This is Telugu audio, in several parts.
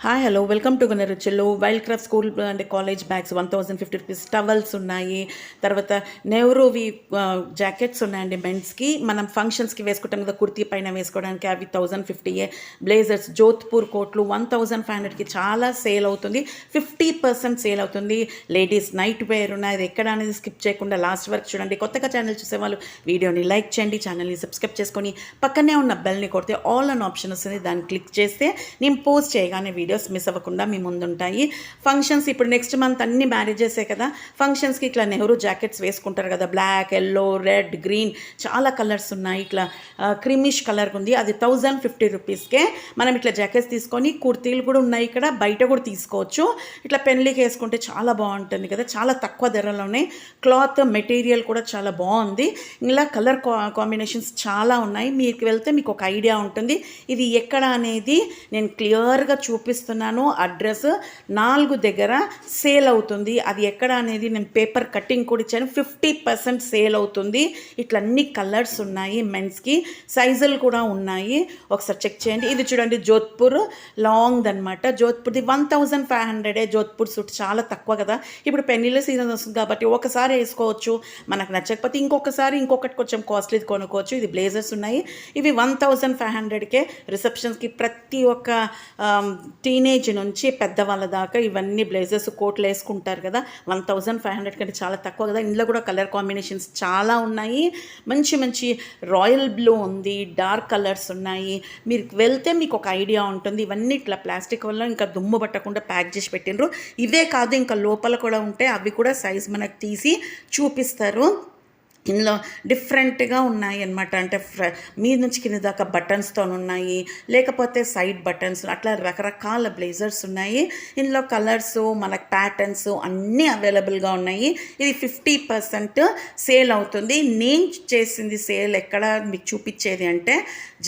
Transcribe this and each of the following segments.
హాయ్ హలో వెల్కమ్ టు గనారుchulu. Wild craft school and college bags 1050 rupees, towels ఉన్నాయి. తర్వాత నెహ్రూవి జాకెట్స్ ఉన్నాయండి మెన్స్కి. మనం ఫంక్షన్స్కి వేసుకుంటాం కదా, కుర్తీ పైన వేసుకోవడానికి, అవి 1050. బ్లేజర్స్ జోధ్పూర్ కోట్లు 1500కి చాలా సేల్ అవుతుంది. 50% సేల్ అవుతుంది. లేడీస్ నైట్ వేర్ ఉన్నాయి. అది ఎక్కడ అనేది స్కిప్ చేయకుండా లాస్ట్ వరకు చూడండి. కొత్తగా ఛానల్ చూసేవాళ్ళు వీడియోని లైక్ చేయండి, ఛానల్ని సబ్స్క్రైబ్ చేసుకొని పక్కనే ఉన్న బెల్ని కొడితే ఆల్ అన్ ఆప్షన్ వస్తుంది. దాన్ని క్లిక్ చేస్తే నేను పోస్ట్ చేయగానే వీడియోస్ మిస్ అవ్వకుండా మీ ముందుంటాయి. ఫంక్షన్స్ ఇప్పుడు నెక్స్ట్ మంత్ అన్ని మ్యారేజెసే కదా, ఫంక్షన్స్కి ఇట్లా నెహ్రూ జాకెట్స్ వేసుకుంటారు కదా, బ్లాక్, ఎల్లో, రెడ్, గ్రీన్ చాలా కలర్స్ ఉన్నాయి. ఇట్లా క్రీమిష్ కలర్ ఉంది, అది 1050 రూపీస్కే మనం ఇట్లా జాకెట్స్ తీసుకొని, కుర్తీలు కూడా ఉన్నాయి ఇక్కడ, బయట కూడా తీసుకోవచ్చు. ఇట్లా పెళ్ళికి వేసుకుంటే చాలా బాగుంటుంది కదా, చాలా తక్కువ ధరలోనే. క్లాత్ మెటీరియల్ కూడా చాలా బాగుంది. ఇలా కలర్ కాంబినేషన్స్ చాలా ఉన్నాయి. మీకు వెళ్తే మీకు ఒక ఐడియా ఉంటుంది ఇది ఎక్కడ అనేది నేను క్లియర్గా చూపిస్తున్నాను. అడ్రస్ 4 దగ్గర సేల్ అవుతుంది. అది ఎక్కడ అనేది నేను పేపర్ కటింగ్ కూడా ఇచ్చాను. 50% సేల్ అవుతుంది. ఇట్లా అన్ని కలర్స్ ఉన్నాయి. మెన్స్కి సైజులు కూడా ఉన్నాయి, ఒకసారి చెక్ చేయండి. ఇది చూడండి, జోధ్పూర్ లాంగ్ అనమాట. జోధ్పూర్ది 1500. జోధ్పూర్ సూట్ చాలా తక్కువ కదా, ఇప్పుడు పెళ్ళిళ్ళ సీజన్ వస్తుంది కాబట్టి ఒకసారి వేసుకోవచ్చు. మనకు నచ్చకపోతే ఇంకొకటి కొంచెం కాస్ట్లీది కొనుక్కోవచ్చు. ఇది బ్లేజర్స్ ఉన్నాయి, ఇవి 1500కే. రిసెప్షన్స్కి ప్రతి ఒక్క టీనేజ్ నుంచి పెద్దవాళ్ళ దాకా ఇవన్నీ బ్లేజర్స్, కోట్లు వేసుకుంటారు కదా. 1500 కంటే చాలా తక్కువ కదా. ఇందులో కూడా కలర్ కాంబినేషన్స్ చాలా ఉన్నాయి. మంచి మంచి రాయల్ బ్లూ ఉంది, డార్క్ కలర్స్ ఉన్నాయి. మీరు వెళ్తే మీకు ఒక ఐడియా ఉంటుంది. ఇవన్నీ ఇట్లా ప్లాస్టిక్ వల్ల ఇంకా దుమ్ము పట్టకుండా ప్యాక్ చేసి పెట్టినరు. ఇవే కాదు, ఇంకా లోపల కూడా ఉంటాయి, అవి కూడా సైజ్ మనకు తీసి చూపిస్తారు. ఇందులో డిఫరెంట్గా ఉన్నాయి అన్నమాట. అంటే మీద నుంచి కింద దాకా బటన్స్తో ఉన్నాయి, లేకపోతే సైడ్ బటన్స్, అట్లా రకరకాల బ్లేజర్స్ ఉన్నాయి. ఇందులో కలర్స్, మనకు ప్యాటర్న్స్ అన్నీ అవైలబుల్గా ఉన్నాయి. ఇది 50% సేల్ అవుతుంది. నేను చేసింది సేల్ ఎక్కడ మీకు చూపించేది అంటే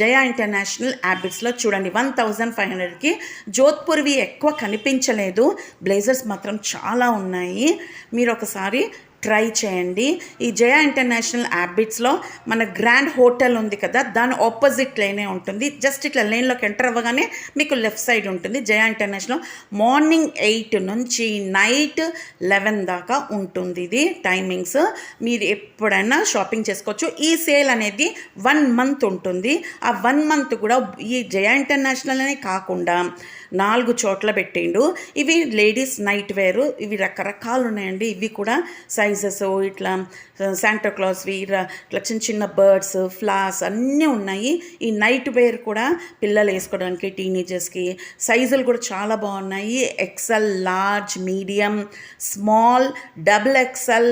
జయా ఇంటర్నేషనల్ హ్యాబిట్స్లో చూడండి. 1500కి. జోధ్పూర్వి ఎక్కువ కనిపించలేదు, బ్లేజర్స్ మాత్రం చాలా ఉన్నాయి. మీరు ఒకసారి ట్రై చేయండి. ఈ జయా ఇంటర్నేషనల్ హ్యాబిట్స్లో మన గ్రాండ్ హోటల్ ఉంది కదా, దాని ఆపోజిట్ లేనే ఉంటుంది. జస్ట్ ఇట్లా లేన్లోకి ఎంటర్ అవ్వగానే మీకు లెఫ్ట్ సైడ్ ఉంటుంది జయా ఇంటర్నేషనల్. మార్నింగ్ 8 నుంచి నైట్ 11 దాకా ఉంటుంది ఇది టైమింగ్స్. మీరు ఎప్పుడైనా షాపింగ్ చేసుకోవచ్చు. ఈ సేల్ అనేది 1 మంత్ ఉంటుంది. ఆ 1 మంత్ కూడా ఈ జయా ఇంటర్నేషనల్ అనే కాకుండా 4 చోట్ల పెట్టిండు. ఇవి లేడీస్ నైట్ వేర్, ఇవి రకరకాలు ఉన్నాయండి. ఇవి కూడా సైజెస్ ఇట్లా శాంటాక్లాస్వి, ఇట్లా చిన్న చిన్న బర్డ్స్, ఫ్లవర్స్ అన్నీ ఉన్నాయి. ఈ నైట్ వేర్ కూడా పిల్లలు వేసుకోవడానికి, టీనేజర్స్కి సైజులు కూడా చాలా బాగున్నాయి. XL, large, medium, small, double XL,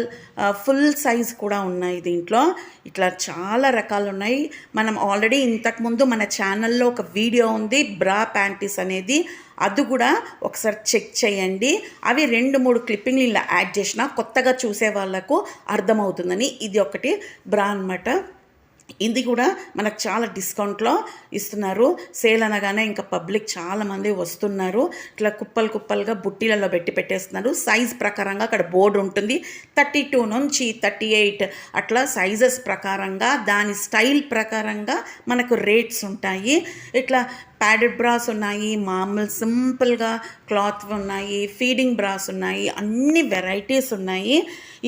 full size కూడా ఉన్నాయి దీంట్లో. ఇట్లా చాలా రకాలు ఉన్నాయి. మనం ఆల్రెడీ ఇంతకుముందు మన ఛానల్లో ఒక వీడియో ఉంది బ్రా ప్యాంటీస్ అనేది, అది కూడా ఒకసారి చెక్ చేయండి. అవి 2-3 క్లిప్పింగ్లు ఇలా యాడ్ చేసిన కొత్తగా చూసే వాళ్ళకు అర్థమవుతుందని. ఇది ఒకటి బ్రా అన్నమాట. ఇది కూడా మనకు చాలా డిస్కౌంట్లో ఇస్తున్నారు. సేల్ అనగానే ఇంకా పబ్లిక్ చాలామంది వస్తున్నారు. ఇట్లా కుప్పలుగా బుట్టీలలో పెట్టేస్తున్నారు. సైజ్ ప్రకారంగా అక్కడ బోర్డు ఉంటుంది. 32 నుంచి 38 అట్లా సైజెస్ ప్రకారంగా, దాని స్టైల్ ప్రకారంగా మనకు రేట్స్ ఉంటాయి. ఇట్లా ప్యాడెడ్ బ్రాస్ ఉన్నాయి, మామూలు సింపుల్గా క్లాత్ ఉన్నాయి, ఫీడింగ్ బ్రాస్ ఉన్నాయి, అన్ని వెరైటీస్ ఉన్నాయి.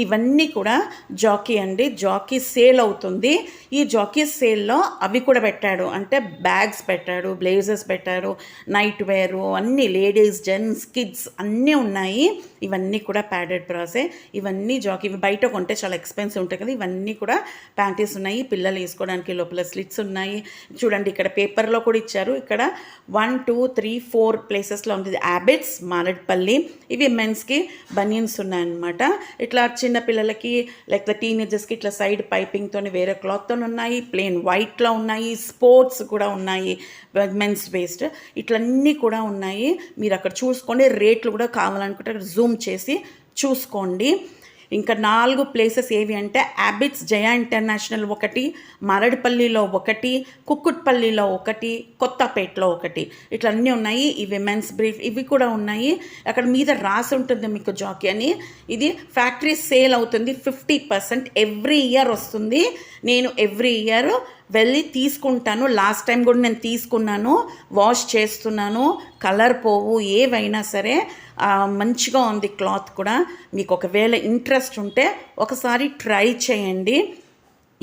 ఇవన్నీ కూడా జాకీ అండి. జాకీ సేల్ అవుతుంది. ఈ జాకీ సేల్లో అవి కూడా పెట్టాడు, అంటే బ్యాగ్స్ పెట్టాడు, బ్లేజర్స్ పెట్టారు, నైట్ వేరు అన్నీ, లేడీస్, జెంట్స్, కిడ్స్ అన్నీ ఉన్నాయి. ఇవన్నీ కూడా ప్యాడెడ్ బ్రాసే. ఇవన్నీ జాకీ, ఇవి బయట కొంటే చాలా ఎక్స్పెన్సివ్ ఉంటాయి కదా. ఇవన్నీ కూడా ప్యాంటీస్ ఉన్నాయి, పిల్లలు వేసుకోవడానికి లోపల స్లిట్స్ ఉన్నాయి. చూడండి, ఇక్కడ పేపర్లో కూడా ఇచ్చారు. ఇక్కడ 1, 2, 3, 4 ప్లేసెస్లో ఉంటుంది. హ్యాబిట్స్, మార్రెడ్పల్లి. ఇవి మెన్స్కి బనియన్స్ ఉన్నాయన్నమాట. ఇట్లా చిన్న పిల్లలకి లేకపోతే టీనేజర్స్కి ఇట్లా సైడ్ పైపింగ్తో వేరే క్లాత్తో ఉన్నాయి, ప్లెయిన్ వైట్లో ఉన్నాయి, స్పోర్ట్స్ కూడా ఉన్నాయి, మెన్స్ వేస్ట్ ఇట్లన్నీ కూడా ఉన్నాయి. మీరు అక్కడ చూసుకోండి. రేట్లు కూడా కావాలనుకుంటే అక్కడ జూమ్ చేసి చూసుకోండి. ఇంకా 4 ప్లేసెస్ ఏవి అంటే హ్యాబిట్స్, జయా ఇంటర్నేషనల్ ఒకటి, మరడ్పల్లిలో ఒకటి, కుక్కుట్పల్లిలో ఒకటి, కొత్తపేటలో ఒకటి, ఇట్లా అన్నీ ఉన్నాయి. ఇవి మెన్స్ బ్రీఫ్ ఇవి కూడా ఉన్నాయి. అక్కడ మీద రాసి ఉంటుంది మీకు జాకీ అని. ఇది ఫ్యాక్టరీ సేల్ అవుతుంది. 50% ఎవ్రీ ఇయర్ వస్తుంది. నేను ఎవ్రీ ఇయర్ వెళ్ళి తీసుకుంటాను. లాస్ట్ టైం కూడా నేను తీసుకున్నాను, వాష్ చేస్తున్నాను, కలర్ పోవు, ఏవైనా సరే మంచిగా ఉంది క్లాత్ కూడా. మీకు ఒకవేళ ఇంట్రెస్ట్ ఉంటే ఒకసారి ట్రై చేయండి.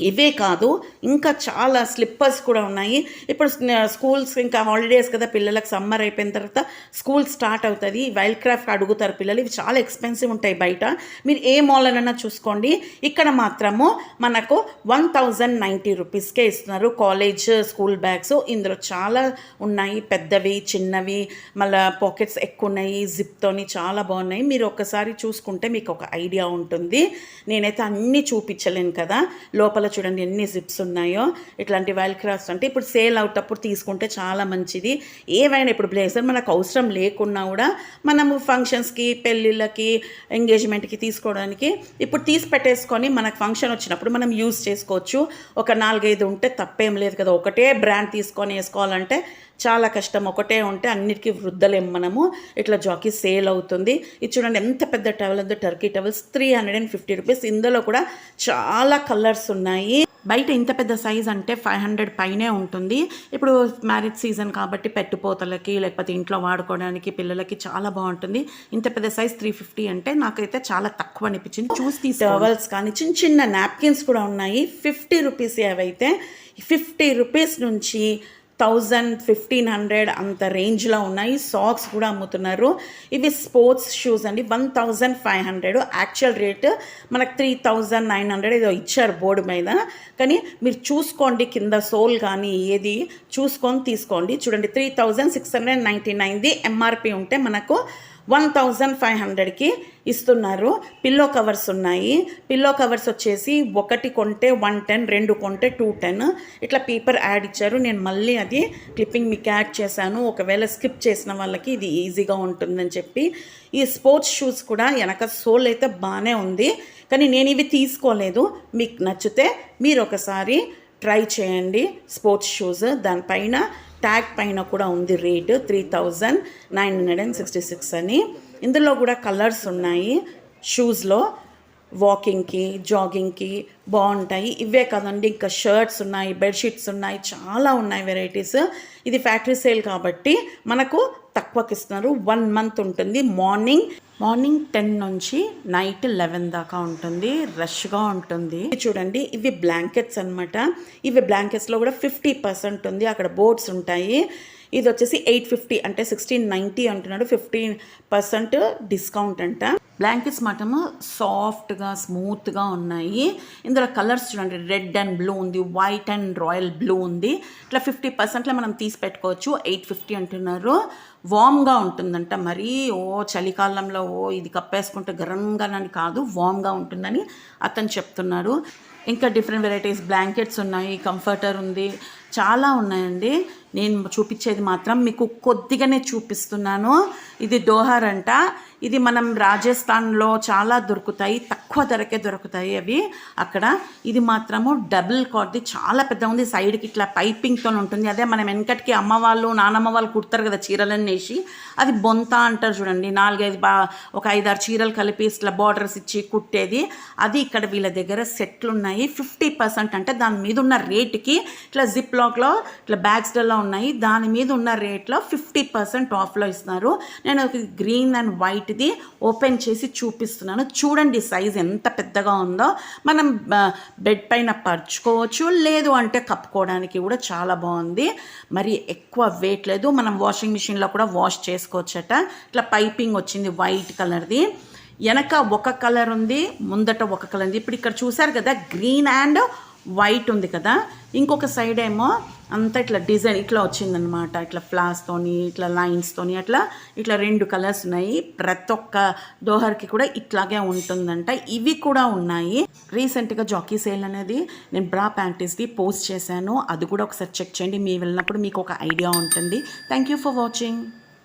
ఇవే కాదు, ఇంకా చాలా స్లిప్పర్స్ కూడా ఉన్నాయి. ఇప్పుడు స్కూల్స్ ఇంకా హాలిడేస్ కదా, పిల్లలకు సమ్మర్ అయిపోయిన తర్వాత స్కూల్ స్టార్ట్ అవుతుంది. వైల్డ్ క్రాఫ్ట్ అడుగుతారు పిల్లలు. ఇవి చాలా ఎక్స్పెన్సివ్ ఉంటాయి బయట. మీరు ఏ మాల్లోనైనా చూసుకోండి, ఇక్కడ మాత్రము మనకు 1090 రూపీస్కే ఇస్తున్నారు కాలేజ్ స్కూల్ బ్యాగ్స్. ఇందులో చాలా ఉన్నాయి, పెద్దవి చిన్నవి, మళ్ళీ పాకెట్స్ ఎక్కువ ఉన్నాయి, జిప్తోని చాలా బాగున్నాయి. మీరు ఒక్కసారి చూసుకుంటే మీకు ఒక ఐడియా ఉంటుంది. నేనైతే అన్నీ చూపించలేను కదా. లోపల చూడండి ఎన్ని జిప్స్ ఉన్నాయో. ఇట్లాంటి వైల్డ్ క్రాఫ్ట్స్ అంటే ఇప్పుడు సేల్ అవుటప్పుడు తీసుకుంటే చాలా మంచిది. ఏవైనా ఇప్పుడు బ్లేజర్ మనకు అవసరం లేకున్నా కూడా మనము ఫంక్షన్స్కి, పెళ్ళిళ్ళకి, ఎంగేజ్మెంట్కి తీసుకోవడానికి ఇప్పుడు తీసి పెట్టేసుకొని మనకు ఫంక్షన్ వచ్చినప్పుడు మనం యూజ్ చేసుకోవచ్చు. ఒక 4-5 ఉంటే తప్పేం లేదు కదా. ఒకటే బ్రాండ్ తీసుకొని వేసుకోవాలంటే చాలా కష్టం. ఒకటే ఉంటే అన్నిటికీ వృద్ధలేం మనము. ఇట్లా జాకీ సేల్ అవుతుంది. ఇది చూడండి ఎంత పెద్ద టవల్ ఉందో, టర్కీ టవల్స్ 350 రూపీస్. ఇందులో కూడా చాలా కలర్స్ ఉన్నాయి. బయట ఇంత పెద్ద సైజ్ అంటే 500 పైనే ఉంటుంది. ఇప్పుడు మ్యారేజ్ సీజన్ కాబట్టి పెట్టుపోతలకి లేకపోతే ఇంట్లో వాడుకోవడానికి పిల్లలకి చాలా బాగుంటుంది. ఇంత పెద్ద సైజ్ 350 అంటే నాకైతే చాలా తక్కువ అనిపించింది. చూసి టవల్స్ కానీ చిన్న చిన్న నాప్కిన్స్ కూడా ఉన్నాయి. 50 రూపీస్. అవైతే 50 రూపీస్ నుంచి 1000-1500 అంత రేంజ్లో ఉన్నాయి. సాక్స్ కూడా అమ్ముతున్నారు. ఇవి స్పోర్ట్స్ షూస్ అండి. 1500. యాక్చువల్ రేట్ మనకు 3900 ఏదో ఇచ్చారు బోర్డు మీద. కానీ మీరు చూసుకోండి, కింద సోల్ కానీ ఏది చూసుకొని తీసుకోండి. చూడండి 3699ది ఎంఆర్పి ఉంటే మనకు 1500కి ఇస్తున్నారు. పిల్లో కవర్స్ ఉన్నాయి. పిల్లో కవర్స్ వచ్చేసి ఒకటి కొంటే 110, 2 కొంటే 210. ఇట్లా పేపర్ యాడ్ ఇచ్చారు. నేను మళ్ళీ అది క్లిప్పింగ్ మీకు యాడ్ చేశాను. ఒకవేళ స్కిప్ చేసిన వాళ్ళకి ఇది ఈజీగా ఉంటుందని చెప్పి. ఈ స్పోర్ట్స్ షూస్ కూడా వెనక సోల్ అయితే బాగానే ఉంది, కానీ నేను ఇవి తీసుకోలేదు. మీకు నచ్చితే మీరు ఒకసారి ట్రై చేయండి. స్పోర్ట్స్ షూస్ దానిపైన ట్యాగ్ పైన కూడా ఉంది రేటు 3966 అని. ఇందులో కూడా కలర్స్ ఉన్నాయి. షూస్లో వాకింగ్కి, జాగింగ్కి బాగుంటాయి. ఇవే కాదండి, ఇంకా షర్ట్స్ ఉన్నాయి, బెడ్షీట్స్ ఉన్నాయి, చాలా ఉన్నాయి వెరైటీస్. ఇది ఫ్యాక్టరీ సేల్ కాబట్టి మనకు తక్కువకి ఇస్తున్నారు. 1 మంత్ ఉంటుంది. మార్నింగ్ 10 నుంచి నైట్ 11 దాకా ఉంటుంది. రష్గా ఉంటుంది. చూడండి ఇవి బ్లాంకెట్స్ అనమాట. ఇవి బ్లాంకెట్స్లో కూడా 50% ఉంది. అక్కడ బోర్డ్స్ ఉంటాయి. ఇది వచ్చేసి 850 అంటే 1690 అంటున్నాడు. 15% డిస్కౌంట్ అంట. బ్లాంకెట్స్ మాత్రము సాఫ్ట్గా స్మూత్గా ఉన్నాయి. ఇందులో కలర్స్ చూడండి, రెడ్ అండ్ బ్లూ ఉంది, వైట్ అండ్ రాయల్ బ్లూ ఉంది. ఇట్లా 50%లో మనం తీసి పెట్టుకోవచ్చు. 850 అంటున్నారు. వామ్గా ఉంటుందంట. మరీ చలికాలంలో ఇది కప్పేసుకుంటే గరంగానని కాదు, వామ్గా ఉంటుందని అతను చెప్తున్నాడు. ఇంకా డిఫరెంట్ వెరైటీస్ బ్లాంకెట్స్ ఉన్నాయి, కంఫర్టర్ ఉంది, చాలా ఉన్నాయండి. నేను చూపించేది మాత్రం మీకు కొద్దిగానే చూపిస్తున్నాను. ఇది డోహార్ అంట. ఇది మనం రాజస్థాన్లో చాలా దొరుకుతాయి, తక్కువ ధరకే దొరుకుతాయి అవి అక్కడ. ఇది మాత్రము డబుల్ కాట్ది, చాలా పెద్ద ఉంది. సైడ్కి ఇట్లా పైపింగ్తో ఉంటుంది. అదే మనం వెనకటికి అమ్మ వాళ్ళు నానమ్మ వాళ్ళు కుడతారు కదా చీరలన్నీ వేసి, అది బొంత అంటారు చూడండి. 4-5 ఒక 5-6 చీరలు కలిపి ఇట్లా బార్డర్స్ ఇచ్చి కుట్టేది. అది ఇక్కడ వీళ్ళ దగ్గర సెట్లు ఉన్నాయి. 50% అంటే దాని మీద ఉన్న రేటుకి ఇట్లా జిప్ లాక్లో ఇట్లా బ్యాగ్స్లో ఉన్నాయి. దాని మీద ఉన్న రేట్లో 50% ఆఫ్లో ఇస్తున్నారు. నేను గ్రీన్ అండ్ వైట్ది ఓపెన్ చేసి చూపిస్తున్నాను. చూడండి సైజ్ ఎంత పెద్దగా ఉందో. మనం బెడ్ పైన పరుచుకోవచ్చు, లేదు అంటే కప్పుకోవడానికి కూడా చాలా బాగుంది. మరి ఎక్కువ వెయిట్ లేదు. మనం వాషింగ్ మిషన్లో కూడా వాష్ చేసుకోవచ్చట. ఇట్లా పైపింగ్ వచ్చింది వైట్ కలర్ది. వెనక ఒక కలర్ ఉంది, ముందట ఒక కలర్ ఉంది. ఇప్పుడు ఇక్కడ చూసారు కదా గ్రీన్ అండ్ వైట్ ఉంది కదా, ఇంకొక సైడ్ ఏమో అంతా ఇట్లా డిజైన్ ఇట్లా వచ్చిందనమాట. ఇట్లా ఫ్లాస్తోని, ఇట్లా లైన్స్తోని, అట్లా ఇట్లా 2 కలర్స్ ఉన్నాయి. ప్రతి ఒక్క డోహర్కి కూడా ఇట్లాగే ఉంటుందంట. ఇవి కూడా ఉన్నాయి. రీసెంట్గా జాకీ సేల్ అనేది నేను బ్రా ప్యాంటీస్ది పోస్ట్ చేశాను. అది కూడా ఒకసారి చెక్ చేయండి. మీ వెళ్ళినప్పుడు మీకు ఒక ఐడియా ఉంటుంది. Thank you for watching.